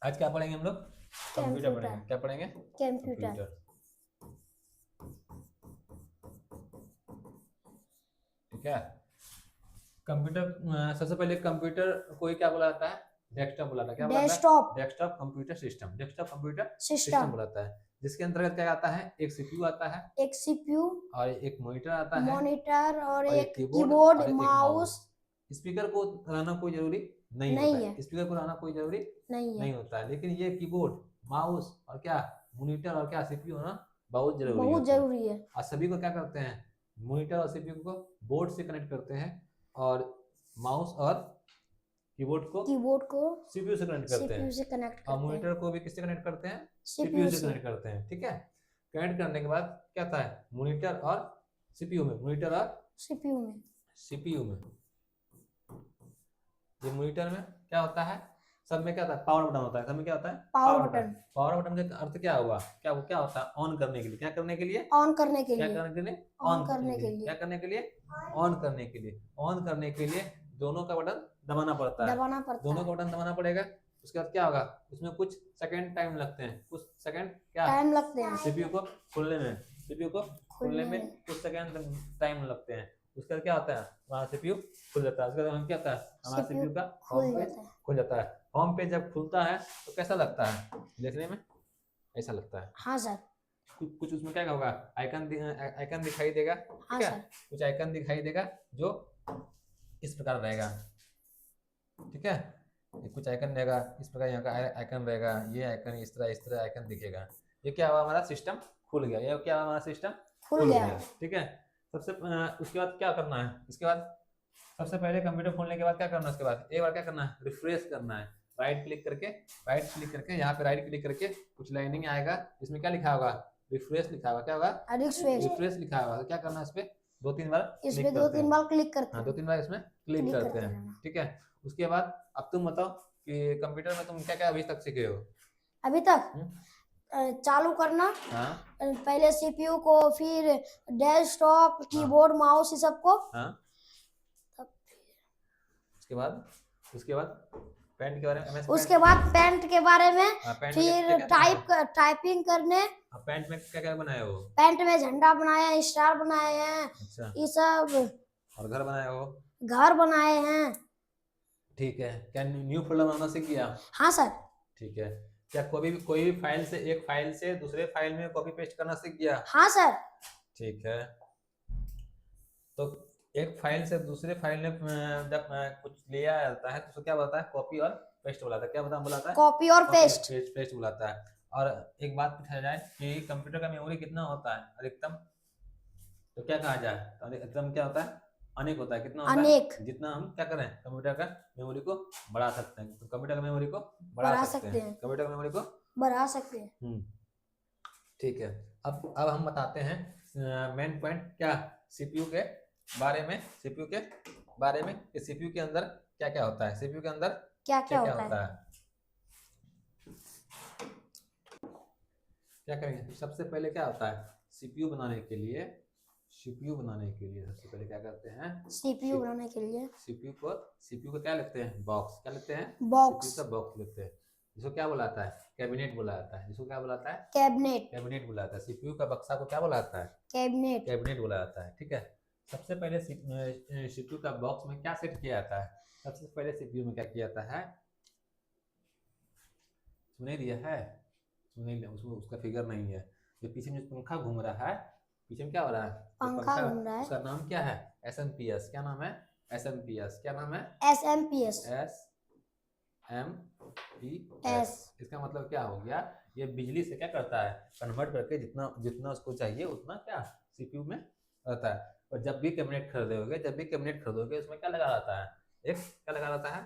आज क्या पढ़ेंगे हम लोग? Computer computer. पढ़ेंगे। क्या पढ़ेंगे? कंप्यूटर। ठीक है। कंप्यूटर सबसे पहले कंप्यूटर को क्या बोला जाता है? डेस्कटॉप बोला जाता है। क्या बोला जाता है? Desktop desktop computer system. Desktop computer system system. बोला जाता है, जिसके अंतर्गत क्या आता है? एक सीपीयू आता है, एक सीपीयू, और एक मॉनिटर आता है, मॉनिटर और और एक एक कीबोर्ड कीबोर्ड, और एक माउस। माउस। स्पीकर को लाना कोई जरूरी नहीं होता नहीं है। है। स्पीकर को लाना कोई जरूरी नहीं है। नहीं होता है, लेकिन ये कीबोर्ड, माउस और क्या, मॉनिटर और क्या, सीपीयू होना बहुत जरूरी बहुत होता है। जरूरी है। और सभी को क्या करते हैं? मॉनिटर और सीपीयू को बोर्ड से कनेक्ट करते हैं, और माउस और कीबोर्ड को कीबोर्ड को सीपीयू से कनेक्ट करते सीपीयू हैं, से कनेक्ट और करते हैं। मॉनिटर को भी किससे कनेक्ट करते हैं? सीपीयू सीपीयू से से। कनेक्ट करते हैं। ठीक है। कनेक्ट करने के बाद क्या होता है? मॉनिटर और सीपीयू में, मॉनिटर और सीपीयू में। सीपीयू में, ये मॉनिटर में क्या होता है? सब में क्या होता है? पावर बटन होता है। सब में क्या होता है? Power button. पावर बटन का अर्थ क्या हुआ? क्या वो क्या होता है? ऑन करने के लिए। क्या करने के लिए? ऑन करने के क्या लिए। करने के लिए? ऑन करने के लिए। क्या करने के लिए? ऑन करने के लिए। ऑन करने के लिए दोनों का बटन दबाना पड़ता है। दबाना पड़ता दोनों का है। बटन दबाना पड़ेगा। उसके बाद क्या होगा? उसमें कुछ सेकंड टाइम लगते हैं, कुछ सेकंड क्या, टाइम लगते हैं सीपीयू को खोलने में, सीपीयू को खोलने में कुछ सेकंड टाइम लगते हैं। उसके बाद क्या होता है? हमारा सीपीयू खुल जाता है। उसके बाद क्या होता है? हमारा सीपीयू का होम पेज खुल जाता है। होम पेज जब खुलता है तो कैसा लगता है देखने में? ऐसा लगता है। हाँ सर। कुछ उसमें क्या होगा? आइकन दिखाई देगा। हाँ ठीक है। सर। कुछ आइकन दिखाई देगा जो इस प्रकार रहेगा। ठीक है। ये कुछ आइकन रहेगा इस प्रकार, यहाँ का आइकन रहेगा, ये आइकन इस तरह आइकन दिखेगा। ये क्या हुआ? हमारा सिस्टम खुल गया। ये क्या हुआ? हमारा सिस्टम खुल खुल गया। गया। ठीक है। उसके बाद क्या करना है? इसके बाद सबसे पहले कंप्यूटर खोलने के बाद क्या करना है? उसके बाद एक बार क्या करना है? रिफ्रेश करना है। राइट क्लिक करके यहाँ पे राइट क्लिक करके कुछ लाइनिंग आएगा, इसमें क्या लिखा होगा? रिफ्रेश लिखा होगा। क्या होगा? रिफ्रेश लिखा होगा। क्या करना है? इस पे 2-3 बार इस पे क्लिक करते 2-3 हैं। बार क्लिक करते हाँ, हैं। 2-3 बार इसमें क्लिक करते हैं। रहना। ठीक है। उसके बाद अब तुम बताओ कि कंप्यूटर में तुम क्या क्या अभी तक सीखे हो? अभी तक चालू करना। हाँ पहले सीपीयू को, फिर डेस्कटॉप, कीबोर्ड, माउस, ये सबको। हाँ। उसके बाद पेंट के बारे में, उसके बाद पेंट के बारे में, पेंट में फिर टाइपिंग करने। पेंट में क्या क्या बनाए हो? पेंट में झंडा बनाए हैं, स्टार बनाए हैं। अच्छा। ये सब। और घर बनाए हो? घर बनाए हैं। ठीक है। क्या न्यू फोल्डर बनाना सीख गया? हाँ सर। ठीक है। क्या कोई भी फाइल से, एक फाइल से दूसरे फाइल में कॉपी पेस्ट करना सीख गया? हाँ सर। ठीक है। तो एक फाइल से दूसरे फाइल में जब कुछ लिया जाता है तो उसको क्या बोलता है? कॉपी और पेस्ट बुलाता है। क्या बुलाता है? कॉपी और पेस्ट। पेस्ट बुलाता है। और एक बात पूछा जाए कि कंप्यूटर का मेमोरी कितना होता है अधिकतम, तो क्या कहा जाए? तो अधिकतम क्या होता है? अनेक होता है। कितना होता अनेक। है? जितना हम क्या करें, कंप्यूटर का मेमोरी को बढ़ा सकते हैं, तो कंप्यूटर का मेमोरी को बढ़ा सकते हैं। कंप्यूटर का मेमोरी को बढ़ा सकते हैं। ठीक है। अब हम बताते हैं मेन पॉइंट क्या, सीपीयू के बारे में। सीपीयू के बारे में कि सीपीयू के अंदर क्या क्या होता है, सीपीयू के अंदर क्या क्या होता है। क्या करेंगे? सबसे पहले क्या होता है? सीपीयू बनाने के लिए सबसे पहले क्या करते हैं? सीपीयू बनाने के लिए सीपीयू को क्या लेते हैं? बॉक्स। क्या लेते हैं? बॉक्स। सीपीयू का बॉक्स लेते हैं, जिसको क्या बुलाता है? कैबिनेट बुलाता है। जिसको क्या बुलाता है? कैबिनेट बुलाता है। सीपीयू का बक्सा को क्या बुलाता है? कैबिनेट बुलाता है। ठीक है। सबसे पहले सीपीयू का बॉक्स में क्या सेट किया जाता है? सबसे पहले सीपीयू में क्या किया जाता है? सुने दिया है? सुने, उसमें उसका फिगर नहीं है। जो पीछे में पंखा घूम रहा है, पीछे में क्या हो रहा है? पंखा घूम रहा है। उसका नाम क्या है? एसएमपीएस। क्या नाम है? एसएमपीएस। क्या नाम है? एसएमपीएस। एसएमपीएस। इसका मतलब क्या हो गया? ये बिजली से क्या करता है? कन्वर्ट करके जितना उसको चाहिए उतना क्या सीपीयू में रहता है। और जब भी कैबिनेट खरीदोगे उसमें क्या लगा रहता है? क्या लगा रहता है?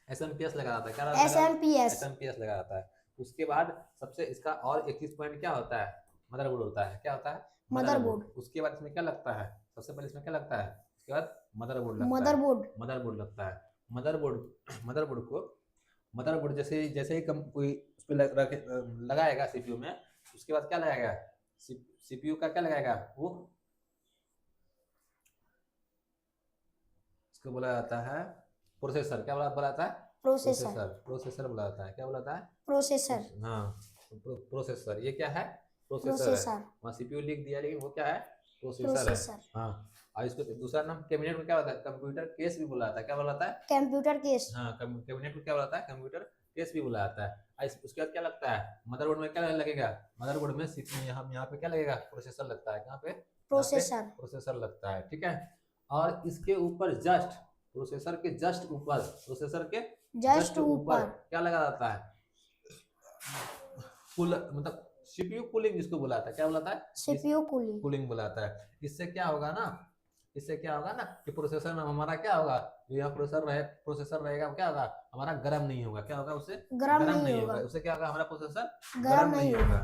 एसएमपीएस लगा रहता है। क्या एसएमपीएस लगा रहता है। उसके बाद सबसे इसका और एक चीज पॉइंट क्या होता है? मदरबोर्ड होता है। क्या होता है? मदरबोर्ड। उसके बाद इसमें क्या लगता है? सबसे पहले इसमें क्या लगता है? उसके बाद मदरबोर्ड लगता है। मदरबोर्ड जैसे ही कोई उस पर लगाएगा सीपीयू में, उसके बाद क्या लगाएगा? सीपीयू का क्या लगाएगा? वो इसको बोला जाता है प्रोसेसर। क्या बोला जाता है? प्रोसेसर प्रोसेसर बुलाता है, क्या बुलाता है? प्रोसेसर हाँ, प्रोसेसर। ये क्या है? प्रोसेसर है। प्रोसेसर वहाँ सीपीयू लिख दिया, लेकिन वो क्या है? प्रोसेसर है। प्रोसेसर हाँ। और इसको दूसरा नाम कैबिनेट को क्या होता है? कंप्यूटर केस भी बुलाता है। क्या बुलाता है? कंप्यूटर केस हाँ, कैबिनेट को क्या बुलाता है? कंप्यूटर केस भी बुलाता है। उसके बाद क्या लगता है? मदरबोर्ड में क्या लगेगा? मदरबोर्ड में सीपीयू, यहाँ पे क्या लगेगा? प्रोसेसर लगता है। कहाँ पे? यहाँ पे प्रोसेसर प्रोसेसर लगता है, ठीक है। और इसके ऊपर जस्ट, प्रोसेसर के जस्ट ऊपर, प्रोसेसर के जस्ट ऊपर क्या लगा रहता है? कूलर, मतलब सीपीयू कूलिंग जिसको बुलाता है, क्या बुलाता है? सीपीयू कूलिंग कूलिंग बुलाता है। इससे क्या होगा ना, इससे क्या होगा ना कि प्रोसेसर में हमारा क्या होगा, जो यहाँ प्रोसेसर रहेगा वो क्या होगा? हमारा गर्म नहीं होगा। क्या होगा? उससे गर्म गर्म नहीं नहीं होगा, होगा। उससे क्या होगा? हमारा प्रोसेसर गर्म नहीं होगा।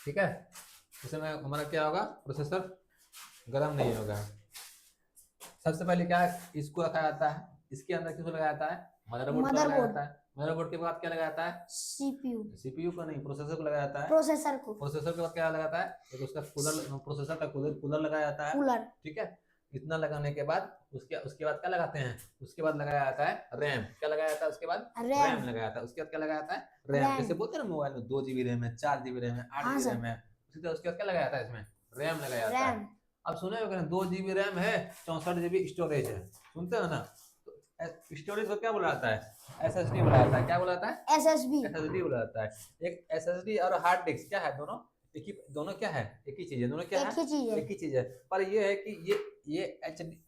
ठीक है। इसमें हमारा क्या होगा? प्रोसेसर गर्म नहीं होगा। सबसे पहले क्या इसको रखा जाता है, इसके अंदर किसको लगाया जाता है? मदरबोर्ड को लगाया जाता है। मदरबोर्ड के बाद क्या लगाया जाता है? सीपीयू सीपीयू को नहीं, प्रोसेसर को लगाया जाता है। प्रोसेसर को प्रोसेसर के बाद क्या लगाता है? एक उसका कूलर, प्रोसेसर का कूलर लगाया जाता है, कूलर ठीक है। इतना लगाने के बाद उसके बाद क्या लगाते हैं? उसके बाद लगाया जाता है रैम। क्या लगाया जाता है उसके बाद? रैम लगाया जाता है। उसके बाद क्या लगाया जाता है? रैम। जैसे बोलते हैं ना मोबाइल में 2 GB रैम है, 4 GB रैम है, 8 हाँ GB सर। रैम है, उसी तरह उसके बाद क्या लगाया जाता है? इसमें रैम लगाया जाता है। रैम अब सुने हो 2 GB रैम है, 64 GB स्टोरेज है, सुनते हो ना? तो स्टोरेज को क्या बुलाता है? SSD बुलाता है। क्या बुलाता है? एसएसबी SSD बुलाता है। एक SSD और हार्ड डिस्क क्या है? दोनों क्या है? एक ही चीज है। दोनों क्या एक है? ही चीज है। एक ही चीज है। पर ये है कि ये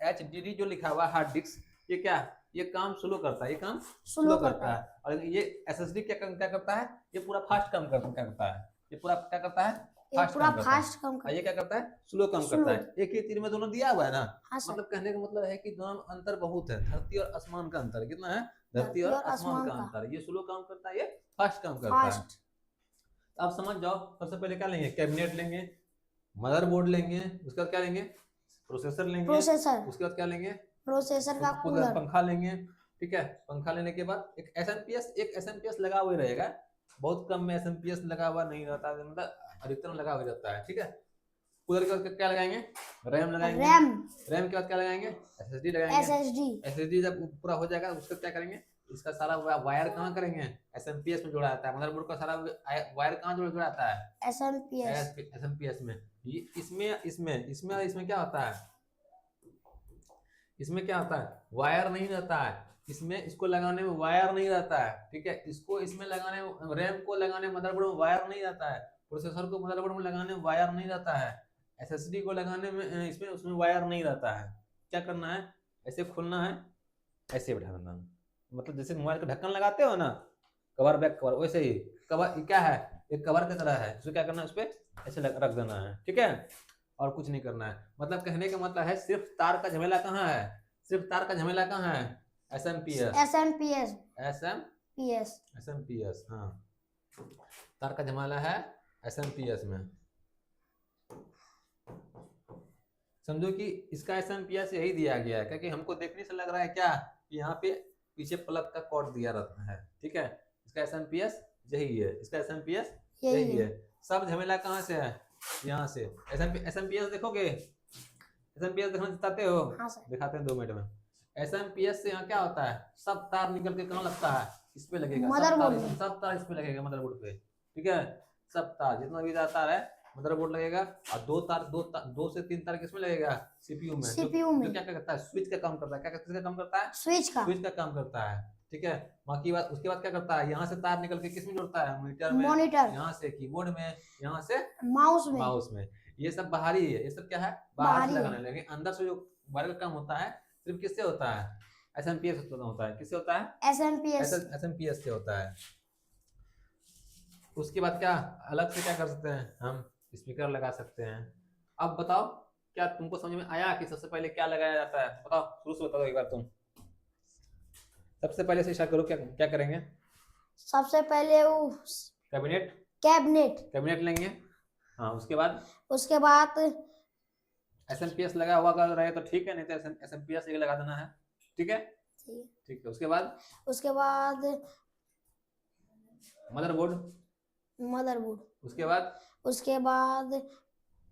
HDD जो लिखा हुआ हार्ड डिस्क, ये क्या? ये काम स्लो करता है, ये काम स्लो करता है। और ये SSD क्या करता है? ये पूरा फास्ट काम करता है। ये पूरा क्या करता है? ये पूरा काम करता है। फास्ट काम और करता ये क्या करता है? स्लो काम स्लो। करता है। एक ही तीर में दोनों दिया हुआ है ना। हाँ सर। मतलब कहने का मतलब है कि दोनों में अंतर बहुत है। धरती और आसमान का अंतर कितना है? धरती और आसमान का अंतर। ये स्लो काम करता है, ये फास्ट काम करता है। फास्ट अब समझ जाओ, सबसे पहले क्या लेंगे? कैबिनेट लेंगे, मदरबोर्ड लेंगे, उसके बाद क्या लेंगे? प्रोसेसर लेंगे, प्रोसेसर उसके बाद क्या लेंगे? प्रोसेसर का कूलर, कूलर पंखा लेंगे, ठीक है। पंखा लेने के बाद एक एसएमपीएस लगा हुआ ही रहेगा। बहुत कम में एसएमपीएस लगा हुआ नहीं रहता है, मतलब अधिकतर लगा हुआ रहता है, ठीक है। कूलर के बाद क्या लगाएंगे? रैम लगाएंगे। रैम के बाद क्या लगाएंगे? एसएसडी लगाएंगे। एसएसडी जब पूरा हो जाएगा उसका क्या करेंगे? इसका सारा वायर कहाँ करेंगे? एसएमपीएस में जोड़ा जाता है। मदरबोर्ड का सारा वायर कहाँ जोड़ा जाता है? एसएमपीएस में। ये इसमें क्या होता है? इसमें क्या होता है? वायर नहीं रहता है। इसमें इसको लगाने में वायर नहीं रहता है, ठीक है। इसको इसमें लगाने में, रैम को लगाने में मदरबोर्ड में वायर नहीं रहता है। प्रोसेसर को मदरबोर्ड में लगाने में वायर नहीं रहता है। एसएसडी को लगाने में इसमें उसमें वायर नहीं रहता है। क्या करना है? ऐसे खोलना है, ऐसे बैठा देना है। मतलब जैसे मोबाइल का ढक्कन लगाते हो ना, कवर बैक कवर, वैसे ही कवर क्या है? एक कवर की तरह है। इसको क्या करना है? उस पर ऐसे रख देना है, ठीक है। और कुछ नहीं करना है। मतलब कहने का मतलब है सिर्फ तार का झमेला कहाँ है? सिर्फ तार का झमेला कहाँ है? एसएमपीएस, हाँ, तार का झमेला है एसएमपीएस में। समझो कि इसका एसएमपीएस यही दिया गया है, क्योंकि हमको देखने से लग रहा है क्या कि यहाँ पे पीछे प्लग का कॉर्ड दिया रहता है, ठीक है। इसका एसएमपीएस यही है, इसका एसएमपीएस यही है। सब झमेला कहाँ से है? यहाँ से। एसएमपीएस देखोगे? एसएमपीएस देखना चाहते हो? हाँ सर। दिखाते हैं 2 मिनट में। एसएमपीएस से यहाँ क्या होता है? सब तार निकल के कहाँ लगता है? इस पे लगेगा। सब तार इस पे लगेगा, मदरबोर्ड पे, ठीक है। सब तार जितना भी तार है मदरबोर्ड लगेगा। और दो से तीन तार किसमें लगेगा? सीपीयू में। जो क्या करता है? स्विच का काम करता है। किसका काम करता है? स्विच का काम करता है, ठीक है। बाकी बात उसके बाद क्या करता है? यहाँ से तार निकल के किसमें जुड़ता है? मॉनिटर, यहाँ से कीबोर्ड में, यहाँ से माउस में। ये सब बाहरी है। ये सब क्या है? बाहर से लगाने लगे। अंदर से जो वायर का काम होता है सिर्फ किससे होता है? एसएमपीएस होता है। किससे होता है? एसएमपीएस से होता है। उसके बाद क्या अलग से क्या कर सकते हैं? हम स्पीकर लगा सकते हैं। अब बताओ, क्या तुमको समझ में आया कि सबसे पहले क्या लगाया जाता है? बताओ, शुरू से बताओ एक बार तुम। सबसे पहले से स्टार्ट करो, क्या करेंगे? सबसे पहले वो कैबिनेट लेंगे। हाँ, उसके बाद एसएमपीएस लगा हुआ अगर रहे तो ठीक है, नहीं तो एसएमपीएस लगा देना है, ठीक है। ठीक है। उसके बाद मदरबोर्ड, उसके बाद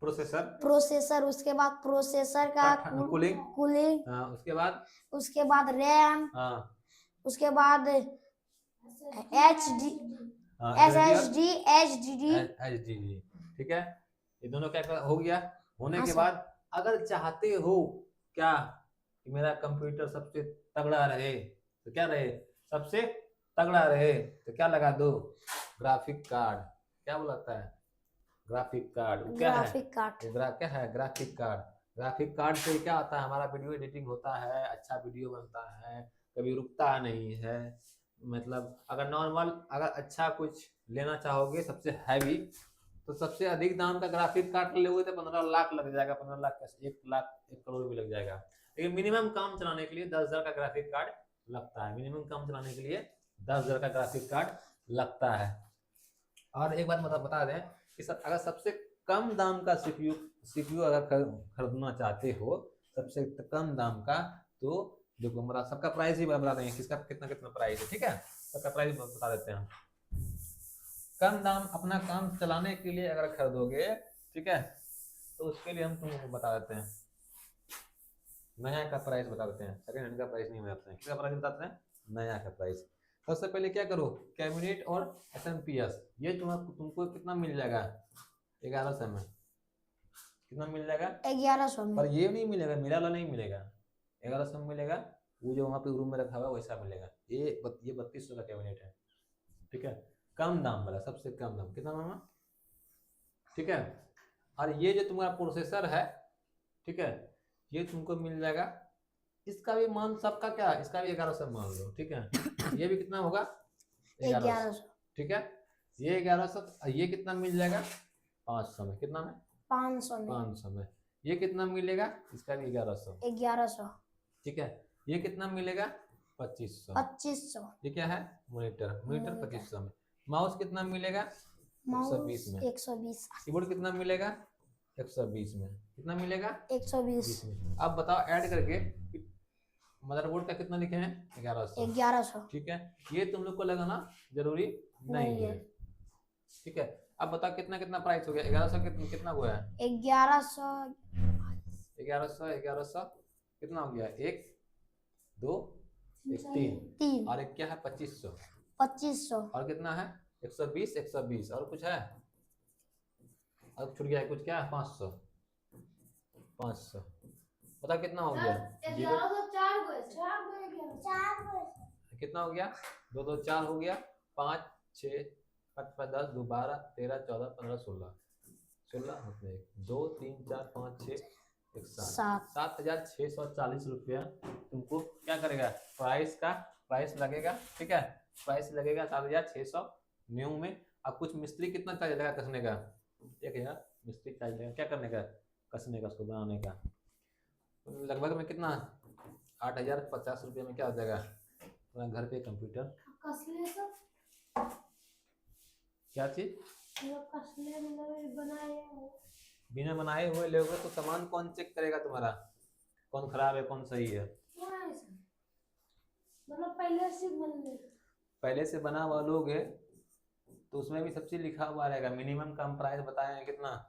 प्रोसेसर, उसके बाद प्रोसेसर का कूलिंग, उसके बाद रैम, उसके बाद HD SSD HDD HDD, ठीक है। ये दोनों क्या हो गया। होने हाँ के सर। बाद अगर चाहते हो क्या कि मेरा कंप्यूटर सबसे तगड़ा रहे, तो क्या रहे, सबसे तगड़ा रहे, तो क्या लगा दो, ग्राफिक कार्ड। क्या बुलाता है, ग्राफिक कार्ड। वो क्या है, ग्राफिक कार्ड। क्या है, ग्राफिक कार्ड। ग्राफिक कार्ड से क्या होता है, हमारा वीडियो एडिटिंग होता है, अच्छा वीडियो बनता है, कभी रुकता नहीं है। मतलब अगर नॉर्मल, अगर अच्छा कुछ लेना चाहोगे सबसे हैवी, तो सबसे अधिक दाम का ग्राफिक कार्ड लोगे तो 15 लाख लग जाएगा। 15 लाख का 1 लाख 1 करोड़ भी लग जाएगा। लेकिन मिनिमम काम चलाने के लिए 10,000 का ग्राफिक कार्ड लगता है। मिनिमम काम चलाने के लिए 10,000 का ग्राफिक कार्ड लगता है। और एक बात बता दें कि अगर सबसे कम दाम का सीपीयू अगर खरीदना चाहते हो, सबसे कम दाम का, तो देखो हमारा सबका प्राइस ही बता देंगे, किसका कितना कितना प्राइस है, ठीक है। सबका प्राइस बता देते हैं। कम दाम अपना काम चलाने के लिए अगर खरीदोगे, ठीक है, तो उसके लिए हम तुमको बता देते हैं, नया का प्राइस बता देते हैं, सेकंड हैंड का प्राइस नहीं बताते हैं। किसका प्राइस बताते हैं, नया का प्राइस। सबसे पहले क्या करो, कैबिनेट और SMPS, ये तुमको कितना मिल जाएगा, 1100 में। कितना मिल जाएगा, 1100 में। पर ये नहीं मिलेगा, मेरा वाला नहीं मिलेगा, 1100 में मिलेगा। वो जो वहाँ पे रूम में रखा हुआ वैसा मिलेगा। ये 3200 का कैबिनेट है, ठीक है, कम दाम वाला, सबसे कम दाम। कितना मामा, ठीक है। और ये जो तुम्हारा प्रोसेसर है, ठीक है, ये तुमको मिल जाएगा। इसका भी मान सबका क्या, इसका भी 1100 मान लो, ठीक है। ये भी कितना होगा, 1100, ठीक है। ये 1100, ये कितना मिल जाएगा, 500 में। कितना में, 500 में। ये कितना मिलेगा, इसका भी 1100, ठीक है। ये कितना मिलेगा, 2500। ये क्या है, मॉनिटर 2500 में। माउस कितना मिलेगा, 120 में। 120। कीबोर्ड कितना मिलेगा, 120 में। कितना मिलेगा, 120 में। अब बताओ ऐड करके मदरबोर्ड का कितना लिखे हैं, 1100, ठीक है। ये तुम लोग को लगाना जरूरी नहीं है, ठीक है। अब बताओ कितना कितना प्राइस हो गया, 1100 कितना हुआ है, 1100 कितना हो गया, 1 2 3 और एक क्या है, 2500 और कितना है, 120 और कुछ है, अब छूट गया है कुछ, क्या है, 500 पता कितना हो गया, कितना हो गया, 2 2 4 हो गया, 5 6 5 5 10 2 12 13 14 15 16 होते हैं, 2 3 4 5 6 1 7 7,640 रुपया तुमको क्या करेगा, प्राइस लगेगा, ठीक है। प्राइस लगेगा 7,600 न्यू में। अब कुछ मिस्त्री कितना चार्ज लगेगा कसने का, 1,000 मिस्त्री चार्ज लगेगा, क्या करने का, कसने का, उसको बनाने का। लगभग में कितना, 8,050 रुपये में क्या हो जाएगा अपना घर पे कंप्यूटर। क्या चीज, बिना बनाए हुए लोगे तो सामान कौन चेक करेगा तुम्हारा, कौन खराब है कौन सही है, मतलब पहले से बना हुआ लोगे तो उसमें भी सब चीज लिखा हुआ रहेगा। मिनिमम कम प्राइस बताए हैं कितना,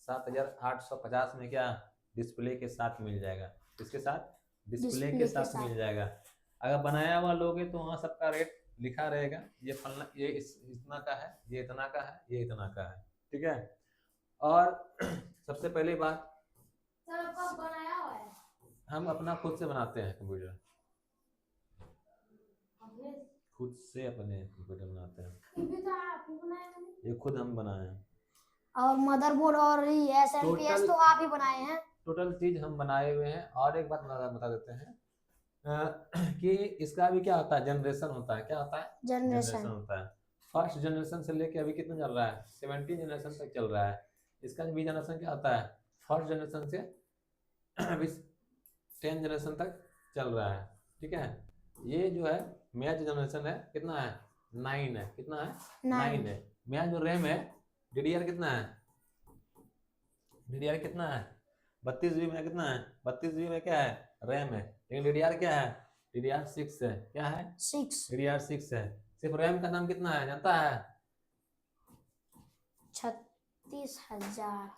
7,850 में क्या डिस्प्ले के साथ मिल जाएगा, इसके साथ डिस्प्ले के साथ मिल जाएगा। अगर बनाया हुआ लोगे तो वहाँ सबका रेट लिखा रहेगा, ये फलना, ये इतना का है, ये इतना का है, ये इतना का है, ठीक है। और सबसे पहली बात, बनाया हुआ है, हम अपना खुद से बनाते हैं कंप्यूटर, खुद से अपने कंप्यूटर बनाते हैं, ये खुद हम बनाए हैं। और मदरबोर्ड और SMPS तो आप ही बनाए हैं, टोटल चीज हम बनाए हुए हैं। और एक बात बता देते हैं कि इसका भी क्या होता है, जनरेशन होता है, क्या होता है, जनरेशन होता है। फर्स्ट जनरेशन से लेके अभी कितना चल रहा है, 17 जनरेशन तक चल रहा है। इसका भी जनरेशन क्या होता है, फर्स्ट जनरेशन से अभी 10 जनरेशन तक चल रहा है, ठीक है। ये जो है मेरा जो जनरेशन है कितना है, 9 है, कितना है, 9 है। मेरा जो रैम है, DDR कितना है, DDR कितना है, 32 GB में कितना है, 32 GB में क्या है, रैम है। लेकिन DDR क्या है, DDR 6 है, क्या है, 6, DDR 6 है। सिर्फ रैम का नाम कितना है जानता है, 36,000।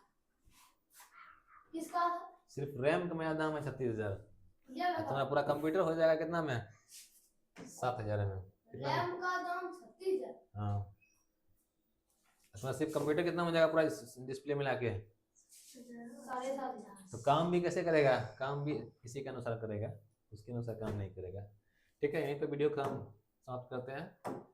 किसका, सिर्फ रैम का मेरा दाम है 36,000। तुम्हारा पूरा कंप्यूटर हो जाएगा कितना में, 7,000 mm कितना? रैम का दाम 36,000। हाँ, उसमें सिर्फ कंप्यूटर कितना हो जाएगा पूरा डिस्प्ले मिला के? 7,500। तो काम भी कैसे करेगा? काम भी इसी के अनुसार करेगा, उसके अनुसार काम नहीं करेगा। ठीक है, यहीं पे वीडियो को हम समाप्त करते हैं।